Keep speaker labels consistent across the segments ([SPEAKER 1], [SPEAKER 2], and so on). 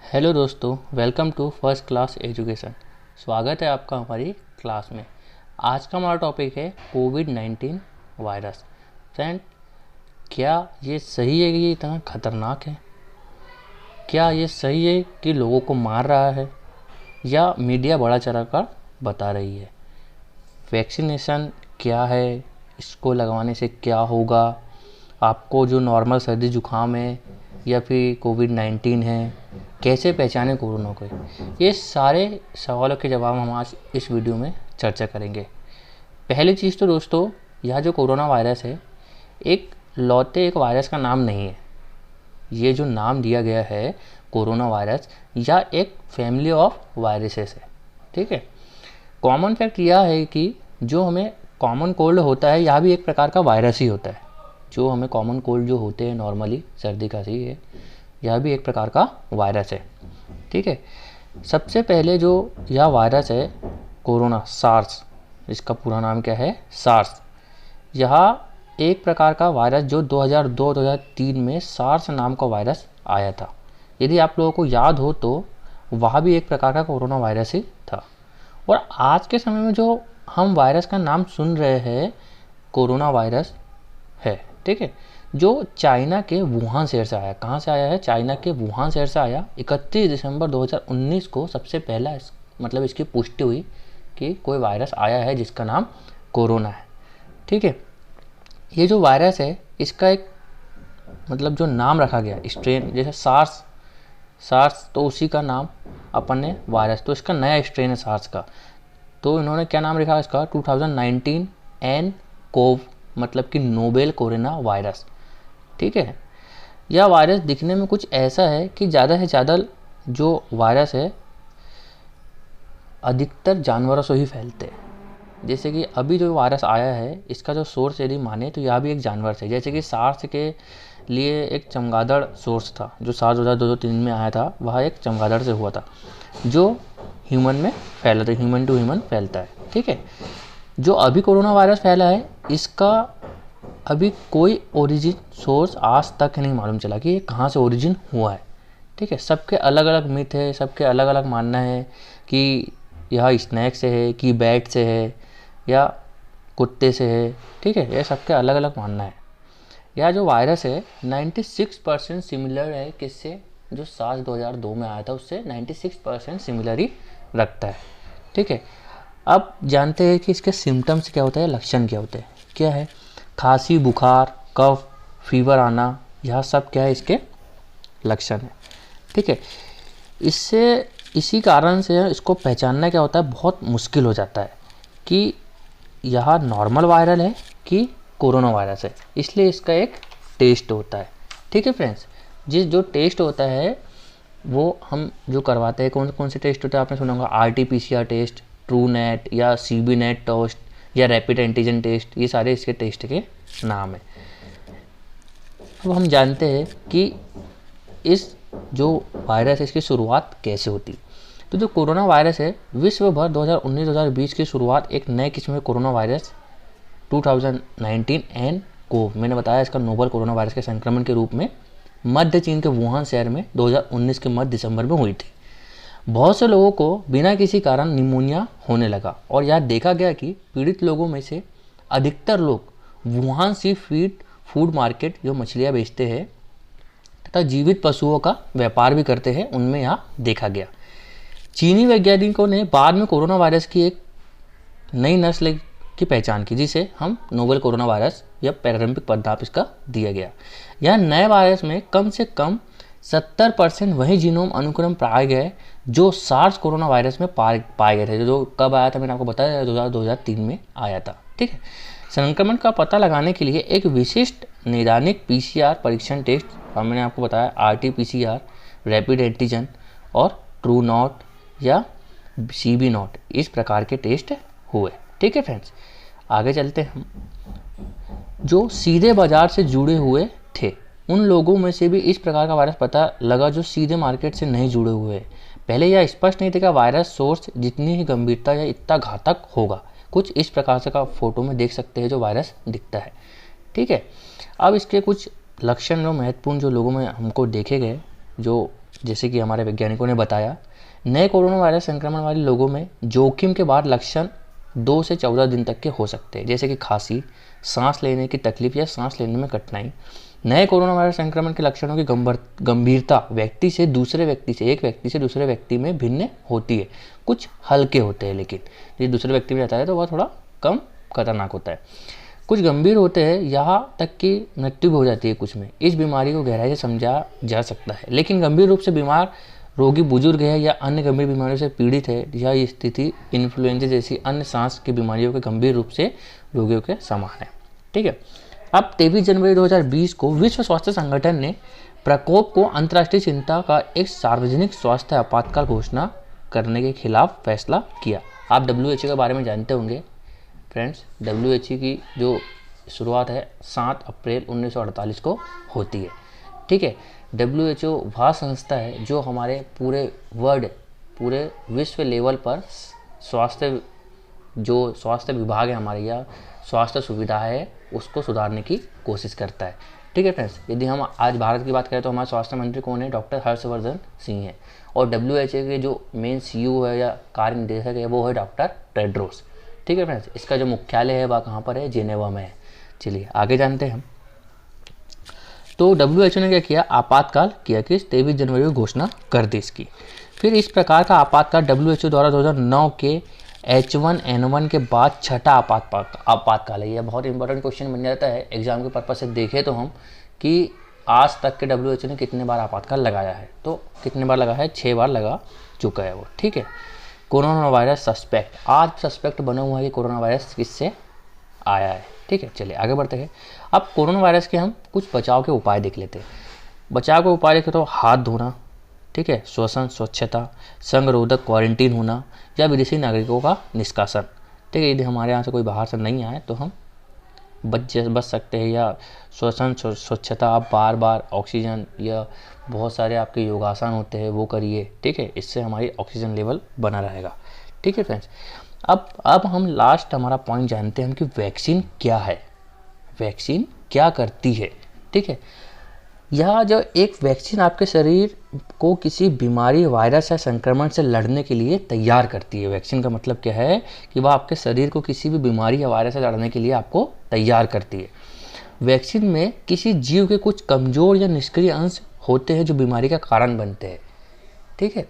[SPEAKER 1] Hello दोस्तों, welcome to first class education. स्वागत है आपका हमारी क्लास में। आज का हमारा टॉपिक है कोविड-19 वायरस। फ्रेंड, क्या ये सही है कि ये इतना ख़तरनाक है? क्या ये सही है कि लोगों को मार रहा है, या मीडिया बड़ा चढ़ा कर बता रही है? वैक्सीनेशन क्या है, इसको लगवाने से क्या होगा, आपको जो नॉर्मल सर्दी जुकाम है या फिर कोविड-19 है, कैसे पहचाने कोरोना को? ये सारे सवालों के जवाब हम आज इस वीडियो में चर्चा करेंगे। पहली चीज़ तो दोस्तों, यह जो कोरोना वायरस है एक वायरस का नाम नहीं है। ये जो नाम दिया गया है कोरोना वायरस, या एक फैमिली ऑफ वायरसेस है। ठीक है। कॉमन फैक्ट यह है कि जो हमें कॉमन कोल्ड होता है, यह भी एक प्रकार का वायरस ही होता है। जो हमें कॉमन कोल्ड जो होते हैं नॉर्मली, सर्दी खांसी है, यह भी एक प्रकार का वायरस है। ठीक है। सबसे पहले जो यह वायरस है कोरोना, सार्स, इसका पूरा नाम क्या है? सार्स। यह एक प्रकार का वायरस जो 2002-2003 में सार्स नाम का वायरस आया था। यदि आप लोगों को याद हो तो वह भी एक प्रकार का कोरोना वायरस ही था। और आज के समय में जो हम वायरस का नाम सुन रहे हैं, कोरोना वायरस है। ठीक है। जो चाइना के वुहान शहर से आया। कहाँ से आया है? चाइना के वुहान शहर से आया। 31 दिसंबर 2019 को सबसे पहला इसकी पुष्टि हुई कि कोई वायरस आया है जिसका नाम कोरोना है। ठीक है। ये जो वायरस है, इसका एक जो नाम रखा गया स्ट्रेन, जैसे सार्स तो उसी का नाम अपन ने वायरस, तो इसका नया स्ट्रेन है सार्स का। तो इन्होंने क्या नाम रखा इसका? 2019 एन कोव, मतलब कि नोवेल कोरोना वायरस। ठीक है। यह वायरस दिखने में कुछ ऐसा है कि ज़्यादा से ज़्यादा जो वायरस है अधिकतर जानवरों से ही फैलते हैं। जैसे कि अभी जो वायरस आया है, इसका जो सोर्स यदि माने तो यह भी एक जानवर से, जैसे कि सार्स के लिए एक चमगादड़ सोर्स था। जो सार्स 2002-2003 में आया था, वह एक चमगादड़ से हुआ था जो ह्यूमन में फैला था, ह्यूमन टू ह्यूमन फैलता है। ठीक है। जो अभी कोरोना वायरस फैला है, इसका अभी कोई ओरिजिन सोर्स आज तक नहीं मालूम चला कि ये कहाँ से ओरिजिन हुआ है। ठीक है। सबके अलग अलग मिथ है, सबके अलग अलग मानना है कि यह स्नैक से है, कि बैट से है, या कुत्ते से है। ठीक है। यह सबके अलग अलग मानना है। यह जो वायरस है 96% सिमिलर है किससे? जो सार्स 2002 में आया था उससे 96% सिमिलर ही रखता है। ठीक है। अब जानते हैं कि इसके सिम्टम्स क्या होते हैं, लक्षण क्या होते हैं। क्या है? खांसी, बुखार, कफ, फीवर आना, यह सब क्या है इसके लक्षण है। ठीक है। इसी कारण से इसको पहचानना क्या होता है, बहुत मुश्किल हो जाता है कि यह नॉर्मल वायरल है कि कोरोना वायरस है। इसलिए इसका एक टेस्ट होता है। ठीक है फ्रेंड्स। जो टेस्ट होता है वो हम जो करवाते हैं, कौन कौन से टेस्ट होते हैं आपने सुना होगा? RT-PCR टेस्ट, ट्रू नेट, या CB नेट टेस्ट, या रैपिड एंटीजन टेस्ट। ये सारे इसके टेस्ट के नाम हैं। अब हम जानते हैं कि इस जो वायरस है इसकी शुरुआत कैसे होती। तो जो कोरोना वायरस है, विश्व भर 2019-2020 की शुरुआत एक नए किस्म के कोरोना वायरस 2019 एन कोव, मैंने बताया इसका नोवल कोरोना वायरस के संक्रमण के रूप में, मध्य चीन के वुहान शहर में 2019 के मध्य दिसंबर में हुई थी। बहुत से लोगों को बिना किसी कारण निमोनिया होने लगा, और यह देखा गया कि पीड़ित लोगों में से अधिकतर लोग वुहान सी फूड मार्केट, जो मछलियाँ बेचते हैं तथा जीवित पशुओं का व्यापार भी करते हैं, उनमें यह देखा गया। चीनी वैज्ञानिकों ने बाद में कोरोना वायरस की एक नई नस्ल की पहचान की, जिसे हम नोवेल कोरोना वायरस या पैरालंपिक पदनाम इसका दिया गया। यह नए वायरस में कम से कम 70% वही जीनोम अनुक्रम पाए गए जो सार्स कोरोना वायरस में पाए गए थे। जो कब आया था मैंने आपको बताया, 2003 में आया था। ठीक है। संक्रमण का पता लगाने के लिए एक विशिष्ट नैदानिक PCR परीक्षण टेस्ट, मैंने आपको बताया RT-PCR, रैपिड एंटीजन और ट्रू नॉट या CB नॉट, इस प्रकार के टेस्ट हुए। ठीक है फ्रेंड्स। आगे चलते हैं हम। जो सीधे बाजार से जुड़े हुए थे, उन लोगों में से भी इस प्रकार का वायरस पता लगा जो सीधे मार्केट से नहीं जुड़े हुए हैं। पहले यह स्पष्ट नहीं था कि वायरस सोर्स जितनी ही गंभीरता या इतना घातक होगा। कुछ इस प्रकार से का फोटो में देख सकते हैं जो वायरस दिखता है। ठीक है। अब इसके कुछ लक्षण जो महत्वपूर्ण जो लोगों में हमको देखे गए, जो जैसे कि हमारे वैज्ञानिकों ने बताया, नए कोरोना वायरस संक्रमण वाले लोगों में जोखिम के बाद लक्षण 2 से 14 दिन तक के हो सकते हैं, जैसे कि खांसी, सांस लेने की तकलीफ या सांस लेने में कठिनाई। नए कोरोना वायरस संक्रमण के लक्षणों की गंभीरता एक व्यक्ति से दूसरे व्यक्ति में भिन्न होती है। कुछ हल्के होते हैं, लेकिन यदि दूसरे व्यक्ति में जाता है तो वह थोड़ा कम खतरनाक होता है। कुछ गंभीर होते हैं, यहाँ तक कि मृत्यु भी हो जाती है कुछ में। इस बीमारी को गहराई से समझा जा सकता है, लेकिन गंभीर रूप से बीमार रोगी बुजुर्ग है या अन्य गंभीर बीमारियों से पीड़ित है, यह स्थिति इन्फ्लुएंजा जैसी अन्य सांस की बीमारियों के गंभीर रूप से रोगियों के समान है। ठीक है। अब 23 जनवरी 2020 को विश्व स्वास्थ्य संगठन ने प्रकोप को अंतर्राष्ट्रीय चिंता का एक सार्वजनिक स्वास्थ्य आपातकाल घोषणा करने के खिलाफ फैसला किया। आप WHO के बारे में जानते होंगे फ्रेंड्स। WHO की जो शुरुआत है 7 अप्रैल 1948 को होती है। ठीक है। WHO वह संस्था है जो हमारे पूरे विश्व लेवल पर स्वास्थ्य विभाग है हमारे, या स्वास्थ्य सुविधा है, उसको सुधारने की कोशिश करता है। ठीक है फ्रेंड्स। यदि हम आज भारत की बात करें तो हमारे स्वास्थ्य मंत्री कौन है? डॉक्टर हर्षवर्धन सिंह है। और WHO के जो मेन CEO है या कार्य निदेशक है वो है डॉक्टर टेड्रोस। ठीक है फ्रेंड्स। इसका जो मुख्यालय है वह कहाँ पर है? जेनेवा में है। चलिए आगे जानते हैं हम। तो WHO ने क्या किया? आपातकाल किया कि 23 जनवरी को घोषणा कर दी इसकी। फिर इस प्रकार का आपातकाल WHO द्वारा 2009 के H1N1 के बाद छठा आपातकाल है। यह बहुत इंपॉर्टेंट क्वेश्चन बन जाता है एग्जाम के पर्पज से देखें तो हम कि आज तक के WHO ने कितने बार आपातकाल लगाया है। तो कितने बार लगा है? 6 बार लगा चुका है वो। ठीक है। कोरोना वायरस सस्पेक्ट, आज सस्पेक्ट बना हुआ है कि कोरोना वायरस किससे आया है। ठीक है। चलिए आगे बढ़ते हैं। अब कोरोना वायरस के हम कुछ बचाव के उपाय देख लेते हैं। बचाव के उपाय देखें तो हाथ धोना, ठीक है, श्वसन स्वच्छता, संगरोधक क्वारंटीन होना या विदेशी नागरिकों का निष्कासन। ठीक है। यदि हमारे यहाँ से कोई बाहर से नहीं आए तो हम बच सकते हैं। या श्वसन स्वच्छता, आप बार बार ऑक्सीजन या बहुत सारे आपके योगासन होते हैं वो करिए। ठीक है। इससे हमारी ऑक्सीजन लेवल बना रहेगा। ठीक है फ्रेंड्स। अब हम लास्ट हमारा पॉइंट जानते हैं कि वैक्सीन क्या है, वैक्सीन क्या करती है। ठीक है। यह जो एक वैक्सीन आपके शरीर को किसी बीमारी, वायरस या संक्रमण से लड़ने के लिए तैयार करती है। वैक्सीन का मतलब क्या है कि वह आपके शरीर को किसी भी बीमारी या वायरस से लड़ने के लिए आपको तैयार करती है। वैक्सीन में किसी जीव के कुछ कमजोर या निष्क्रिय अंश होते हैं जो बीमारी का कारण बनते हैं। ठीक है।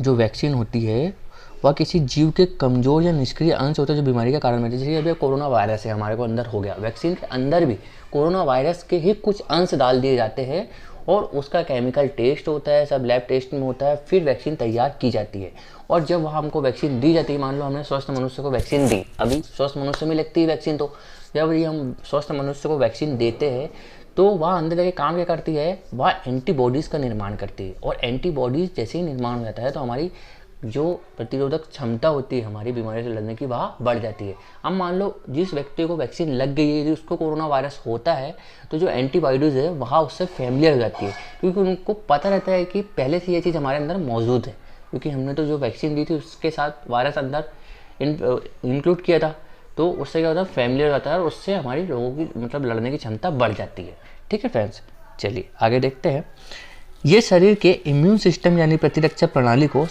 [SPEAKER 1] जो वैक्सीन होती है वह किसी जीव के कमजोर या निष्क्रिय अंश होते हैं जो बीमारी का कारण बनते हैं। जैसे अभी कोरोना वायरस है हमारे को अंदर हो गया, वैक्सीन के अंदर भी कोरोना वायरस के ही कुछ अंश डाल दिए जाते हैं और उसका केमिकल टेस्ट होता है, सब लैब टेस्ट में होता है, फिर वैक्सीन तैयार की जाती है। और जब वह हमको वैक्सीन दी जाती है, मान लो हमने स्वस्थ मनुष्य को वैक्सीन दी, अभी स्वस्थ मनुष्य में लगती है वैक्सीन, तो जब ये हम स्वस्थ मनुष्य को वैक्सीन देते हैं तो वह अंदर जाके काम क्या करती है? वह एंटीबॉडीज़ का निर्माण करती है। और एंटीबॉडीज़ जैसे ही निर्माण हो जाता है तो हमारी जो प्रतिरोधक क्षमता होती है हमारी बीमारी से लड़ने की वह बढ़ जाती है। अब मान लो जिस व्यक्ति को वैक्सीन लग गई है, यदि उसको कोरोना वायरस होता है तो जो एंटीबॉडीज़ है वह उससे फैमिलियर हो जाती है, क्योंकि उनको पता रहता है कि पहले से ये चीज़ हमारे अंदर मौजूद है, क्योंकि हमने तो जो वैक्सीन दी थी उसके साथ वायरस अंदर इंक्लूड किया था। तो उससे क्या होता है? फैमिलियर होता है और उससे हमारी लोगों की मतलब लड़ने की क्षमता बढ़ जाती है। ठीक है फ्रेंड्स। चलिए आगे देखते हैं। ये शरीर के इम्यून सिस्टम यानी प्रतिरक्षा प्रणाली को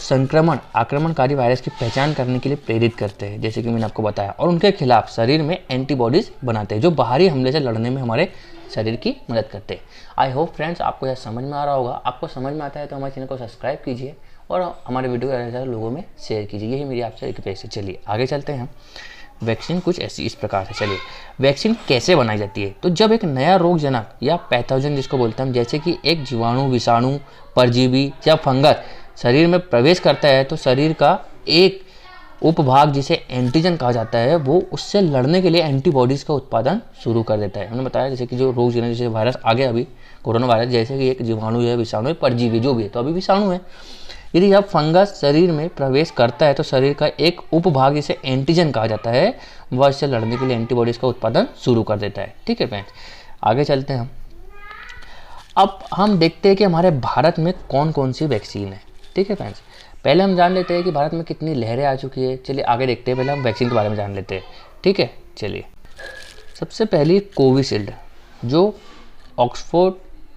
[SPEAKER 1] आक्रमणकारी वायरस की पहचान करने के लिए प्रेरित करते हैं, जैसे कि मैंने आपको बताया, और उनके खिलाफ शरीर में एंटीबॉडीज बनाते हैं जो बाहरी हमले से लड़ने में हमारे शरीर की मदद करते हैं। आई होप फ्रेंड्स आपको यह समझ में आ रहा होगा। आपको समझ में आता है तो हमारे चैनल को सब्सक्राइब कीजिए और हमारे वीडियो को ज़्यादा लोगों में शेयर कीजिए। यही मेरी आपसे रिक्वेस्ट है। चलिए आगे चलते हैं। वैक्सीन कुछ ऐसी इस प्रकार से। चलिए वैक्सीन कैसे बनाई जाती है? तो जब एक नया रोगजनक या पैथोजन जिसको बोलते हैं हम, जैसे कि एक जीवाणु, विषाणु, परजीवी या फंगस शरीर में प्रवेश करता है तो शरीर का एक उपभाग जिसे एंटीजन कहा जाता है वो उससे लड़ने के लिए एंटीबॉडीज़ का उत्पादन शुरू कर देता है। हमने बताया जैसे कि जो रोगजनक जैसे वायरस आ गया अभी कोरोना वायरस, जैसे कि एक जीवाणु है, विषाणु है, परजीवी जो भी है, तो अभी विषाणु है। यदि यह फंगस शरीर में प्रवेश करता है तो शरीर का एक उपभाग जिसे एंटीजन कहा जाता है वह इससे लड़ने के लिए एंटीबॉडीज़ का उत्पादन शुरू कर देता है। ठीक है फ्रेंड्स। आगे चलते हैं हम। अब हम देखते हैं कि हमारे भारत में कौन कौन सी वैक्सीन है। ठीक है फ्रेंड्स। पहले हम जान लेते हैं कि भारत में कितनी लहरें आ चुकी है। चलिए आगे देखते हैं। पहले हम वैक्सीन के बारे में जान लेते हैं। ठीक है। चलिए सबसे पहली कोविशील्ड जो ऑक्सफोर्ड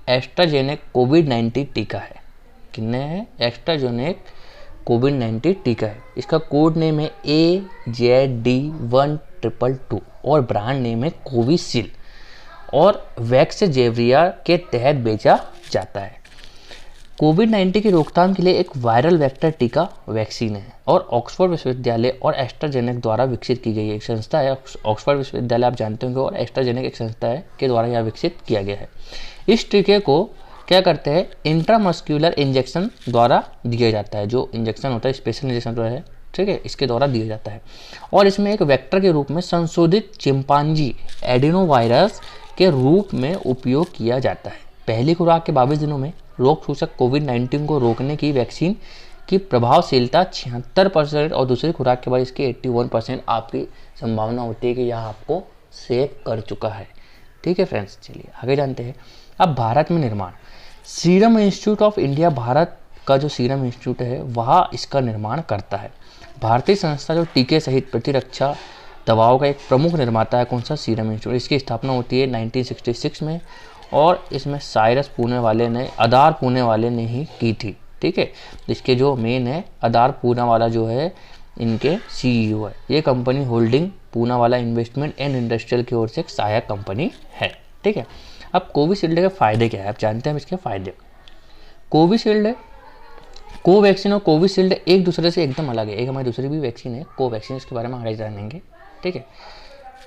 [SPEAKER 1] एस्ट्राजेनेका कोविड-19 टीका है। किन्ने है, एस्ट्राजेनेका कोविड-19 टीका है। इसका कोड नेम है AZD1222 और ब्रांड नेम है कोविशील्ड और वैक्सजेवियर के तहत बेचा जाता है। कोविड-19 की रोकथाम के लिए एक वायरल वेक्टर टीका वैक्सीन है और ऑक्सफोर्ड विश्वविद्यालय और एस्ट्राजेनेका द्वारा विकसित की गई एक संस्था है। ऑक्सफोर्ड विश्वविद्यालय आप जानते होंगे और एस्ट्राजेनेका एक संस्था है के द्वारा यह विकसित किया गया है। इस टीके को क्या करते हैं, इंट्रामस्क्यूलर इंजेक्शन द्वारा दिया जाता है। जो इंजेक्शन होता है स्पेशल इंजेक्शन जो है, ठीक है, इसके द्वारा दिया जाता है और इसमें एक वेक्टर के रूप में संशोधित चिंपांजी एडिनोवायरस के रूप में उपयोग किया जाता है। पहली खुराक के 22 दिनों में रोग सूचक कोविड-19 को रोकने की वैक्सीन की प्रभावशीलता 76% और दूसरी खुराक के बाद इसकी 81% आपकी संभावना होती है कि यह आपको सेव कर चुका है। ठीक है फ्रेंड्स, चलिए आगे जानते हैं। अब भारत में निर्माण, serum institute of India, Bharat का जो सीरम इंस्टीट्यूट है वह इसका निर्माण करता है। भारतीय संस्था जो टीके सहित प्रतिरक्षा दवाओं का एक प्रमुख निर्माता है, कौन सा, सीरम इंस्टीट्यूट। इसकी स्थापना होती है 1966 में और इसमें साइरस अदार पूनेवाले ने ही की थी। ठीक है, इसके जो मेन है अदार पूनावाला जो है इनके CEO है। ये company holding Poonawalla investment and industrial की ओर से एक सहायक कंपनी है। ठीक है, अब कोविशील्ड के फ़ायदे क्या है, आप जानते हैं इसके फ़ायदे। कोविशील्ड, कोवैक्सीन और कोविशील्ड एक दूसरे से एकदम अलग है। एक हमारी दूसरी भी वैक्सीन है कोवैक्सीन, इसके बारे में आगे जानेंगे। ठीक है,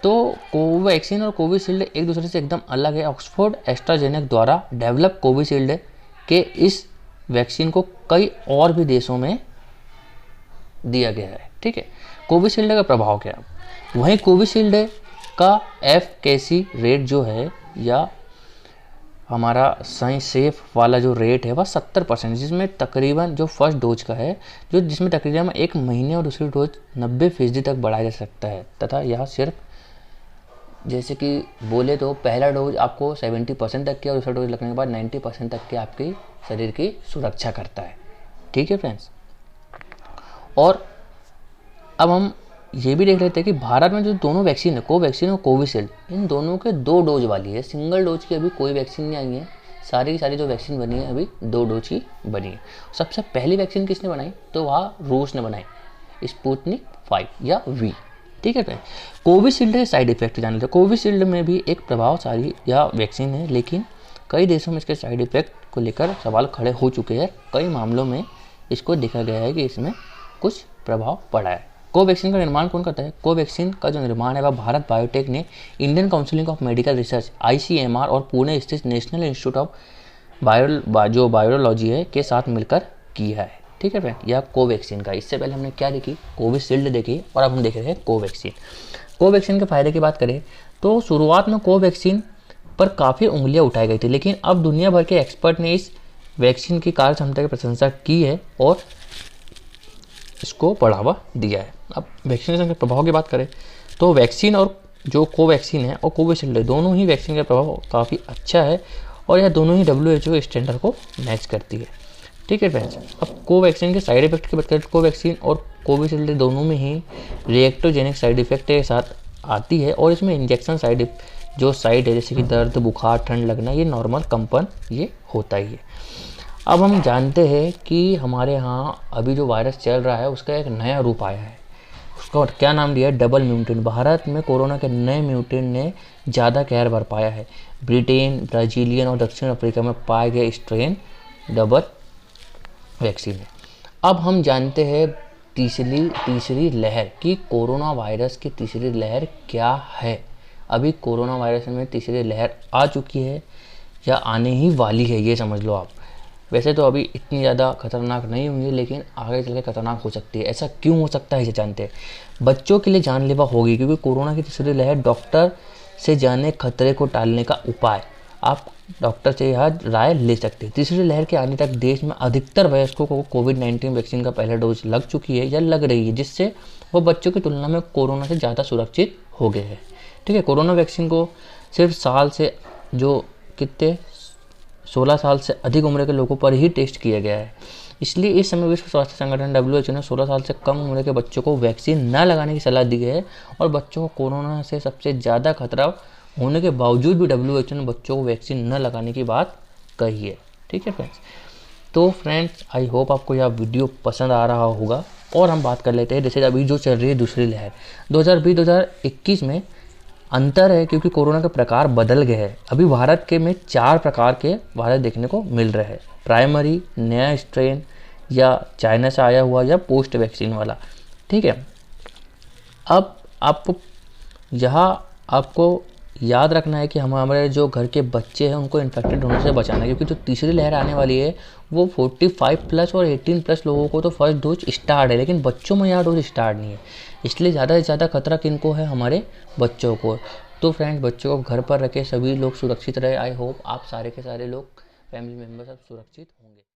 [SPEAKER 1] तो कोवैक्सीन और कोविशील्ड एक दूसरे से एकदम अलग है। ऑक्सफोर्ड एस्ट्राजेनेका द्वारा डेवलप कोविशील्ड के इस वैक्सीन को कई और भी देशों में दिया गया है। ठीक है, कोविशील्ड का प्रभाव क्या है, वहीं कोविशील्ड का एफकेसी रेट जो है या हमारा सही सेफ वाला जो रेट है वह 70%, जिसमें तकरीबन जो फर्स्ट डोज का है जिसमें तकरीबन 1 महीने और दूसरी डोज 90% तक बढ़ाया जा सकता है तथा यह सिर्फ जैसे कि बोले तो पहला डोज आपको 70% तक की और दूसरा डोज लगने के बाद 90% तक के आपकी शरीर की सुरक्षा करता है। ठीक है फ्रेंड्स, और अब हम ये भी देख लेते हैं कि भारत में जो दोनों वैक्सीन है कोवैक्सीन और कोविशील्ड, इन दोनों के 2 डोज वाली है। सिंगल डोज की अभी कोई वैक्सीन नहीं आई है। सारी की सारी जो वैक्सीन बनी है अभी 2 डोज की बनी है। सबसे पहली वैक्सीन किसने बनाई, तो वह रूस ने बनाई, स्पुतनिक 5 या वी। ठीक है, कोविशील्ड के साइड इफेक्ट जान लेते हैं। कोविशील्ड में भी एक प्रभावशाली या वैक्सीन है, लेकिन कई देशों में इसके साइड इफेक्ट को लेकर सवाल खड़े हो चुके हैं। कई मामलों में इसको देखा गया है कि इसमें कुछ प्रभाव पड़ा है। कोवैक्सीन का निर्माण कौन करता है, कोवैक्सीन का जो निर्माण है वह भारत बायोटेक ने Indian council of medical research ICMR और पुणे स्थित नेशनल इंस्टीट्यूट ऑफ बायोलॉजी है के साथ मिलकर किया है। ठीक है फ्रेंड, यह कोवैक्सीन का। इससे पहले हमने क्या देखी, कोविशील्ड देखी और अब हम देख रहे हैं कोवैक्सीन। कोवैक्सीन के फायदे की बात करें तो शुरुआत में कोवैक्सीन पर काफ़ी उंगलियां उठाई गई थी, लेकिन अब दुनिया भर के एक्सपर्ट ने इस वैक्सीन की कार्य क्षमता की प्रशंसा की है और इसको बढ़ावा दिया है। अब वैक्सीनेशन के प्रभाव की बात करें तो वैक्सीन और जो कोवैक्सीन है और कोविशील्ड है, दोनों ही वैक्सीन का प्रभाव काफ़ी अच्छा है और यह दोनों ही WHO स्टैंडर्ड को मैच करती है। ठीक है फ्रेंड्स, अब कोवैक्सीन के साइड इफेक्ट की बात करें तो कोवैक्सीन और कोविशील्ड दोनों में ही रिएक्टोजेनिक साइड इफेक्ट के साथ आती है और इसमें इंजेक्शन साइड है जैसे कि दर्द, बुखार, ठंड लगना, ये नॉर्मल कंपन ये होता ही है। अब हम जानते हैं कि हमारे यहाँ अभी जो वायरस चल रहा है उसका एक नया रूप आया है, उसका क्या नाम दिया है, डबल म्यूटेंट। भारत में कोरोना के नए म्यूटेंट ने ज़्यादा कहर बरपाया है। ब्रिटेन, ब्राज़ीलियन और दक्षिण अफ्रीका में पाए गए स्ट्रेन डबल वैक्सीन है। अब हम जानते हैं तीसरी लहर की, कोरोना वायरस की तीसरी लहर क्या है। अभी कोरोना वायरस में तीसरी लहर आ चुकी है या आने ही वाली है, ये समझ लो आप। वैसे तो अभी इतनी ज़्यादा खतरनाक नहीं होंगी, लेकिन आगे चल के खतरनाक हो सकती है। ऐसा क्यों हो सकता है इसे जानते हैं। बच्चों के लिए जानलेवा होगी, क्योंकि कोरोना की तीसरी लहर डॉक्टर से जाने खतरे को टालने का उपाय, आप डॉक्टर से यह राय ले सकते हैं। तीसरी लहर के आने तक देश में अधिकतर वयस्कों को कोविड-19 वैक्सीन का पहला डोज लग चुकी है या लग रही है, जिससे वो बच्चों की तुलना में कोरोना से ज़्यादा सुरक्षित हो गए हैं। ठीक है, कोरोना वैक्सीन को सिर्फ 16 साल से अधिक उम्र के लोगों पर ही टेस्ट किया गया है। इसलिए इस समय विश्व स्वास्थ्य संगठन WHO ने 16 साल से कम उम्र के बच्चों को वैक्सीन न लगाने की सलाह दी है और बच्चों को कोरोना से सबसे ज़्यादा खतरा होने के बावजूद भी WHO ने बच्चों को वैक्सीन न लगाने की बात कही है। ठीक है फ्रेंड्स, तो फ्रेंड्स आई होप आपको यह वीडियो पसंद आ रहा होगा। और हम बात कर लेते हैं जैसे अभी जो चल रही है दूसरी लहर 2020-2021 में अंतर है क्योंकि कोरोना के प्रकार बदल गए हैं। अभी भारत के में 4 प्रकार के वायरस देखने को मिल रहे हैं, प्राइमरी, नया स्ट्रेन, या चाइना से आया हुआ, या पोस्ट वैक्सीन वाला। ठीक है, अब आपको यहाँ आपको याद रखना है कि हमारे जो घर के बच्चे हैं उनको इन्फेक्टेड होने से बचाना है, क्योंकि जो तीसरी लहर आने वाली है वो 45 प्लस और 18 प्लस लोगों को तो फर्स्ट डोज स्टार्ट है, लेकिन बच्चों में यहाँ डोज स्टार्ट नहीं है। इसलिए ज़्यादा से ज़्यादा खतरा किनको है, हमारे बच्चों को। तो फ्रेंड्स, बच्चों को घर पर रखे, सभी लोग सुरक्षित रहे। आई होप आप सारे के सारे लोग फैमिली मेम्बर सब सुरक्षित होंगे।